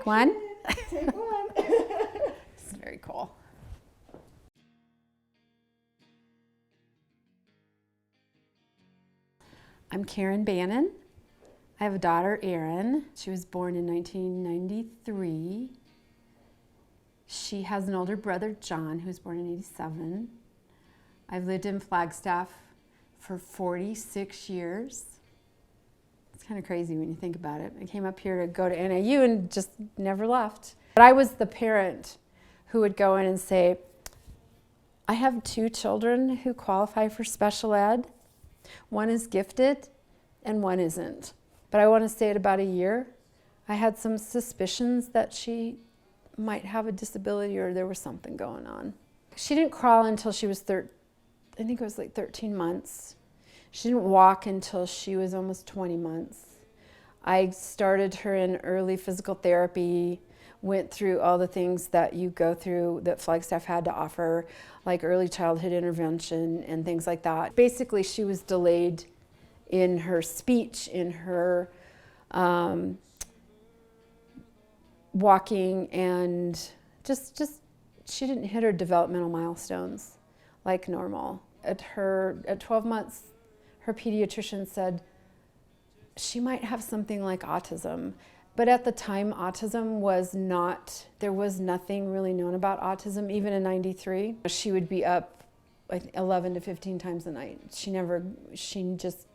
take one? Take one. This is very cool. I'm Karen Bannon. I have a daughter, Erin. She was born in 1993. She has an older brother, John, who was born in 87. I've lived in Flagstaff for 46 years. It's kind of crazy when you think about it. I came up here to go to NAU and just never left. But I was the parent who would go in and say, I have 2 children who qualify for special ed. One is gifted and one isn't. But I want to say at about a year, I had some suspicions that she might have a disability or there was something going on. She didn't crawl until she was I think it was like 13 months. She didn't walk until she was almost 20 months. I started her in early physical therapy, went through all the things that you go through that Flagstaff had to offer, like early childhood intervention and things like that. Basically, she was delayed in her speech, in her walking, and just she didn't hit her developmental milestones like normal. At 12 months, her pediatrician said she might have something like autism. But at the time, autism was not, there was nothing really known about autism, even in 93. She would be up like 11 to 15 times a night. She just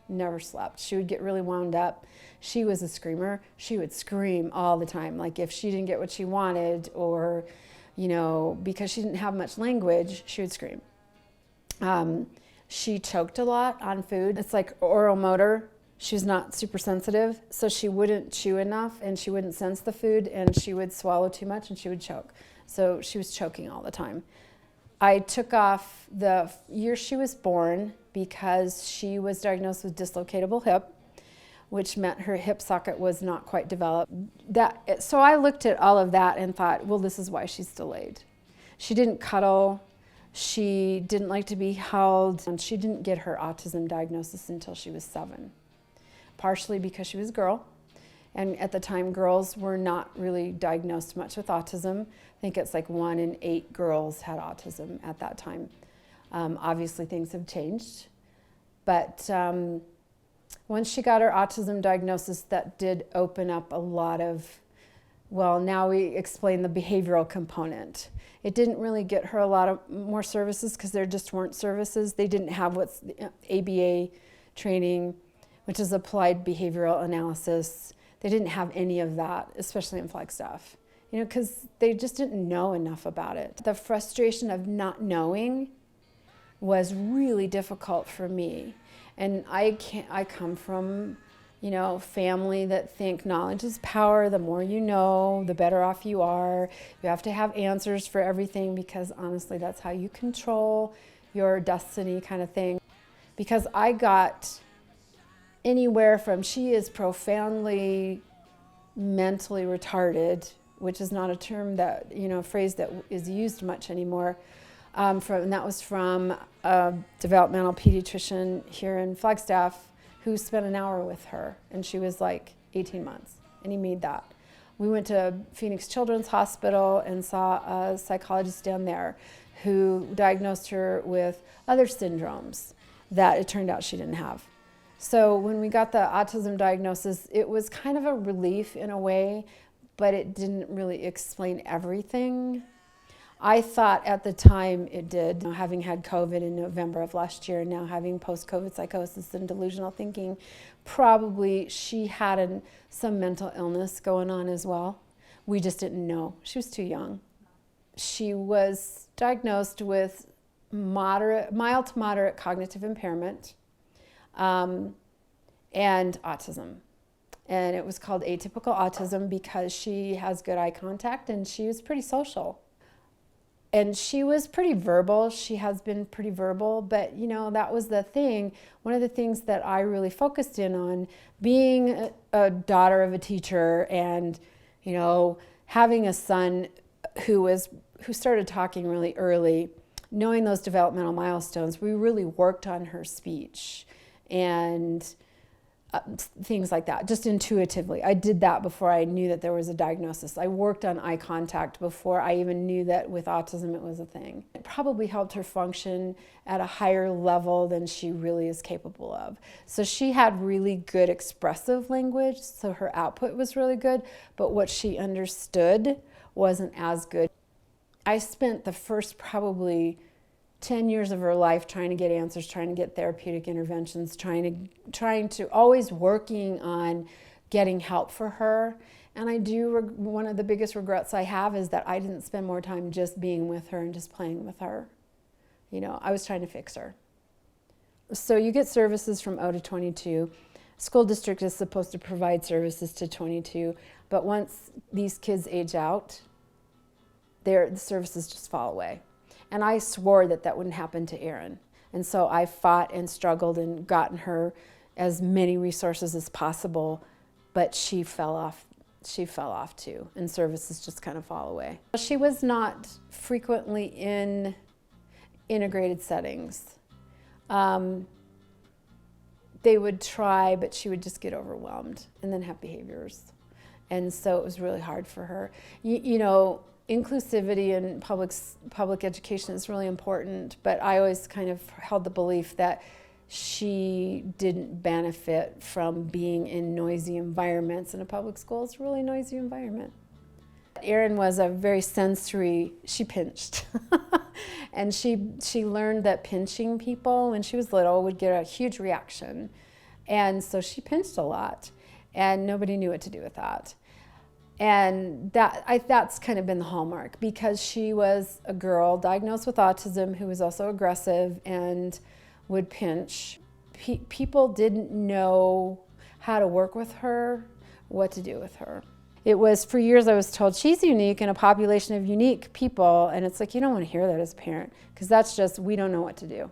never slept. She would get really wound up. She was a screamer. She would scream all the time. Like if she didn't get what she wanted or, because she didn't have much language, she would scream. She choked a lot on food. It's like oral motor. She's not super sensitive, so she wouldn't chew enough and she wouldn't sense the food and she would swallow too much and she would choke. So she was choking all the time. I took off the year she was born because she was diagnosed with dislocatable hip, which meant her hip socket was not quite developed. So I looked at all of that and thought, well, this is why she's delayed. She didn't cuddle. She didn't like to be held. And she didn't get her autism diagnosis until she was 7. Partially because she was a girl, and at the time girls were not really diagnosed much with autism. I think it's like 1 in 8 girls had autism at that time. Obviously things have changed, but once she got her autism diagnosis, that did open up a lot of, well, now we explain the behavioral component. It didn't really get her a lot of more services because there just weren't services. They didn't have what's the ABA training, which is applied behavioral analysis. They didn't have any of that, especially in Flagstaff, because they just didn't know enough about it. The frustration of not knowing was really difficult for me. And I come from, family that think knowledge is power. The more you know, the better off you are. You have to have answers for everything because honestly, that's how you control your destiny kind of thing. Because I got anywhere from she is profoundly mentally retarded, which is not a term that, a phrase that is used much anymore. And that was from a developmental pediatrician here in Flagstaff who spent an hour with her, and she was like 18 months, and he made that. We went to Phoenix Children's Hospital and saw a psychologist down there who diagnosed her with other syndromes that it turned out she didn't have. So when we got the autism diagnosis, it was kind of a relief in a way, but it didn't really explain everything. I thought at the time it did. Having had COVID in November of last year and now having post-COVID psychosis and delusional thinking, probably she had some mental illness going on as well. We just didn't know. She was too young. She was diagnosed with mild to moderate cognitive impairment, and autism. And it was called atypical autism because she has good eye contact and she was pretty social. And she was pretty verbal. She has been pretty verbal, but that was the thing. One of the things that I really focused in on, being a daughter of a teacher and, having a son who started talking really early, knowing those developmental milestones, we really worked on her speech. And things like that, just intuitively. I did that before I knew that there was a diagnosis. I worked on eye contact before I even knew that with autism it was a thing. It probably helped her function at a higher level than she really is capable of. So she had really good expressive language, so her output was really good, but what she understood wasn't as good. I spent the first probably 10 years of her life trying to get answers, trying to get therapeutic interventions, trying to always working on getting help for her. And one of the biggest regrets I have is that I didn't spend more time just being with her and just playing with her. You know, I was trying to fix her. So you get services from 0 to 22. School district is supposed to provide services to 22, but once these kids age out, the services just fall away. And I swore that that wouldn't happen to Erin. And so I fought and struggled and gotten her as many resources as possible, but she fell off too, and services just kind of fall away. She was not frequently in integrated settings. They would try, but she would just get overwhelmed and then have behaviors. And so it was really hard for her. You know, inclusivity in public education is really important, but I always kind of held the belief that she didn't benefit from being in noisy environments, and a public school is a really noisy environment. Erin was a very sensory, she pinched. And she learned that pinching people when she was little would get a huge reaction. And so she pinched a lot, and nobody knew what to do with that. And that's kind of been the hallmark, because she was a girl diagnosed with autism who was also aggressive and would pinch. People didn't know how to work with her, what to do with her. It was, for years I was told, she's unique in a population of unique people, and it's like, you don't want to hear that as a parent, because that's just, we don't know what to do.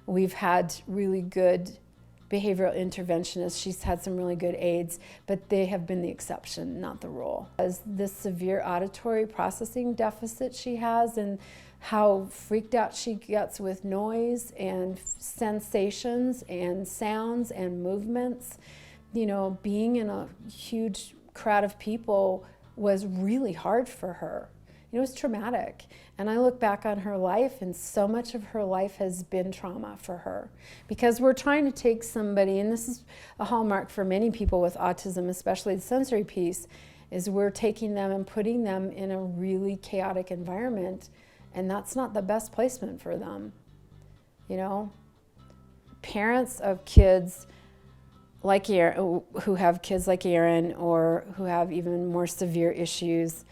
We've had really good behavioral interventionists. She's had some really good aides, but they have been the exception, not the rule. As this severe auditory processing deficit she has, and how freaked out she gets with noise and sensations and sounds and movements, you know, being in a huge crowd of people was really hard for her. It was traumatic. And I look back on her life, and so much of her life has been trauma for her. Because we're trying to take somebody, and this is a hallmark for many people with autism, especially the sensory piece, is we're taking them and putting them in a really chaotic environment, and that's not the best placement for them. You know? Parents of kids like Erin, who have kids like Erin, or who have even more severe issues,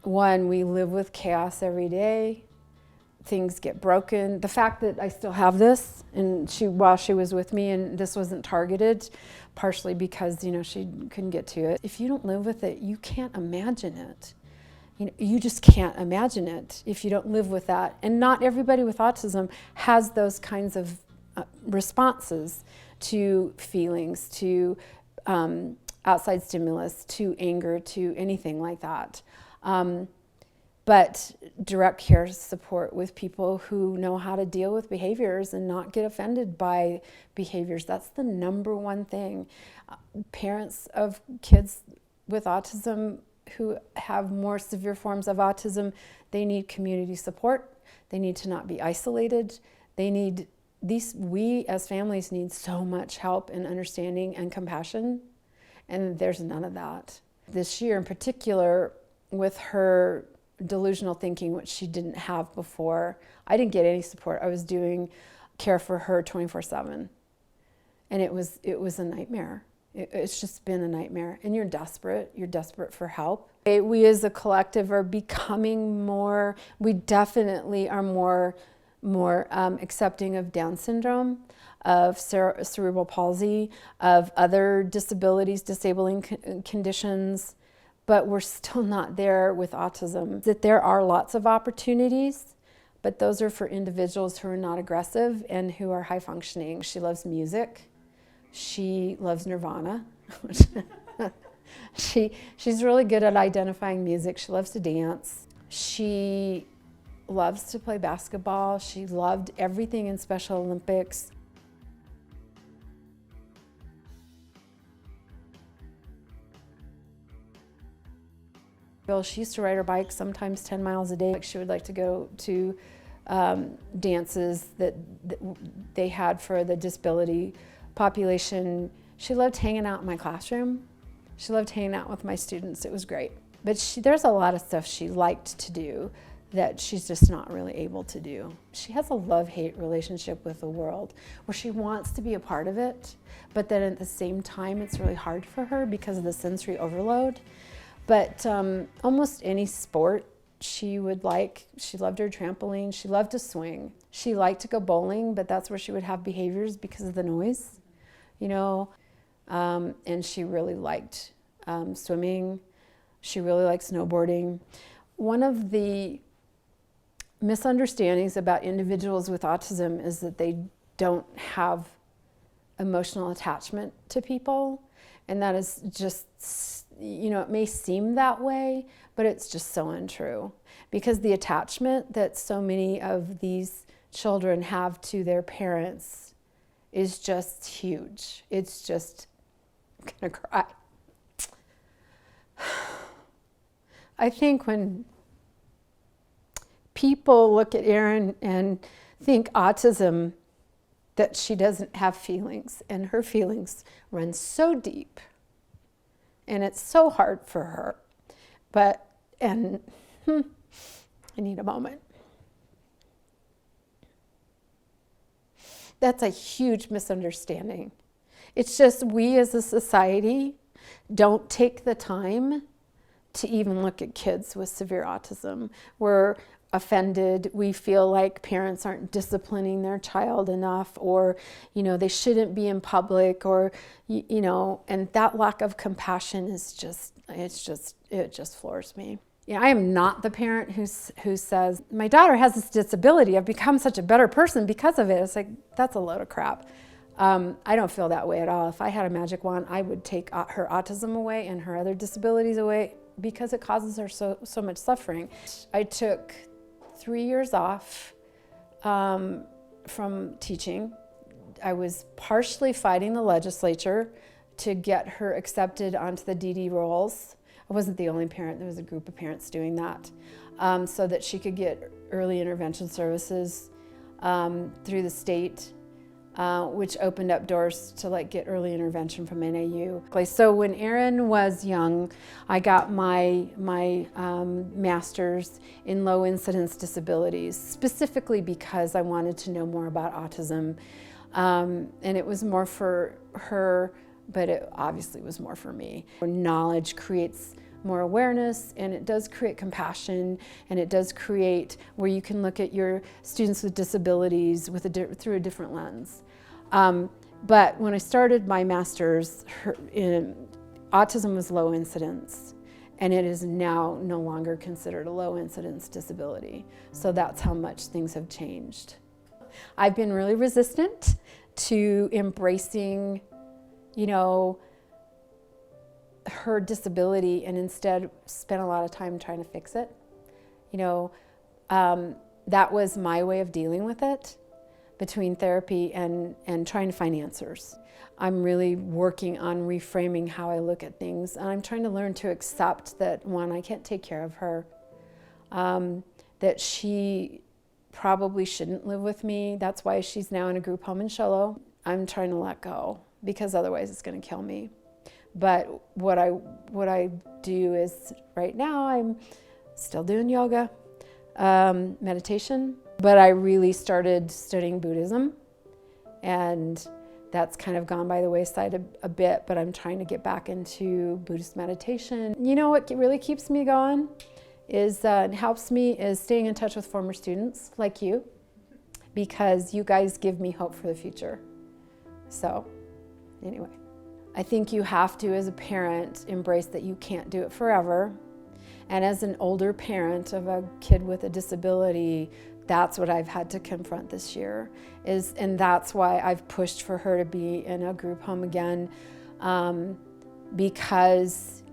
one, we live with chaos every day. Things get broken. The fact that I still have this, and while she was with me, and this wasn't targeted, partially because, you know, she couldn't get to it. If you don't live with it, you can't imagine it. You know, you just can't imagine it if you don't live with that. And not everybody with autism has those kinds of responses to feelings, to outside stimulus, to anger, to anything like that. But direct care support with people who know how to deal with behaviors and not get offended by behaviors. That's the number one thing. Parents of kids with autism who have more severe forms of autism, they need community support. They need to not be isolated. We as families need so much help and understanding and compassion, and there's none of that. This year in particular, with her delusional thinking, which she didn't have before, I didn't get any support. I was doing care for her 24/7, and it was a nightmare. It's just been a nightmare, and you're desperate for help. We as a collective are becoming more, we definitely are more accepting of Down syndrome, of cerebral palsy, of other disabilities, disabling conditions, but we're still not there with autism. That there are lots of opportunities, but those are for individuals who are not aggressive and who are high functioning. She loves music. She loves Nirvana. She's really good at identifying music. She loves to dance. She loves to play basketball. She loved everything in Special Olympics. She used to ride her bike sometimes 10 miles a day. She would like to go to dances that they had for the disability population. She loved hanging out in my classroom. She loved hanging out with my students. It was great. But there's a lot of stuff she liked to do that she's just not really able to do. She has a love-hate relationship with the world where she wants to be a part of it, but then at the same time it's really hard for her because of the sensory overload. But almost any sport she would like. She loved her trampoline. She loved to swing. She liked to go bowling, but that's where she would have behaviors because of the noise, you know. And she really liked swimming. She really liked snowboarding. One of the misunderstandings about individuals with autism is that they don't have emotional attachment to people. And that is just, you know, it may seem that way, but it's just so untrue. Because the attachment that so many of these children have to their parents is just huge. It's just, I'm gonna cry. I think when people look at Erin and think autism, that she doesn't have feelings, and her feelings run so deep, and it's so hard for her. But, I need a moment. That's a huge misunderstanding. It's just we as a society don't take the time to even look at kids with severe autism. We're offended. We feel like parents aren't disciplining their child enough, or, you know, they shouldn't be in public, or, you know, and that lack of compassion is just, it just floors me. Yeah, I am not the parent who says, my daughter has this disability, I've become such a better person because of it. It's like, that's a load of crap. I don't feel that way at all. If I had a magic wand, I would take her autism away and her other disabilities away because it causes her so much suffering. I took 3 years off from teaching. I was partially fighting the legislature to get her accepted onto the DD rolls. I wasn't the only parent, there was a group of parents doing that, so that she could get early intervention services through the state, which opened up doors to like get early intervention from NAU. So when Erin was young, I got my master's in low incidence disabilities, specifically because I wanted to know more about autism. And it was more for her, but it obviously was more for me. Knowledge creates more awareness, and it does create compassion, and it does create where you can look at your students with disabilities with through a different lens. But when I started my master's, autism was low incidence, and it is now no longer considered a low incidence disability. So that's how much things have changed. I've been really resistant to embracing, you know, her disability, and instead spent a lot of time trying to fix it. You know, that was my way of dealing with it, between therapy and trying to find answers. I'm really working on reframing how I look at things, and I'm trying to learn to accept that, one, I can't take care of her, that she probably shouldn't live with me. That's why she's now in a group home in Sholo. I'm trying to let go, because otherwise it's going to kill me. But what I do is, right now I'm still doing yoga, meditation, but I really started studying Buddhism, and that's kind of gone by the wayside a bit, but I'm trying to get back into Buddhist meditation. You know what really keeps me going and helps me is staying in touch with former students like you, because you guys give me hope for the future. So anyway, I think you have to, as a parent, embrace that you can't do it forever. And as an older parent of a kid with a disability, that's what I've had to confront this year. And that's why I've pushed for her to be in a group home again, because,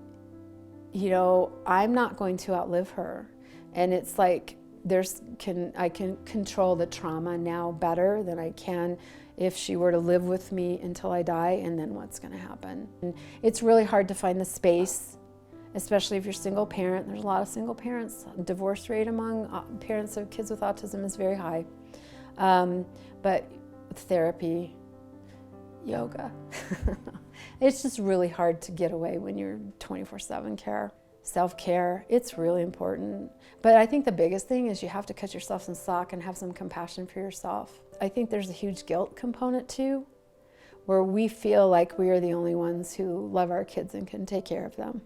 you know, I'm not going to outlive her. And it's like, I can control the trauma now better than I can if she were to live with me until I die, and then what's going to happen. And it's really hard to find the space especially if you're single parent. There's a lot of single parents. Divorce rate among parents of kids with autism is very high. But therapy, yoga, it's just really hard to get away when you're 24/7 care. Self-care, it's really important. But I think the biggest thing is you have to cut yourself some slack and have some compassion for yourself. I think there's a huge guilt component too, where we feel like we are the only ones who love our kids and can take care of them.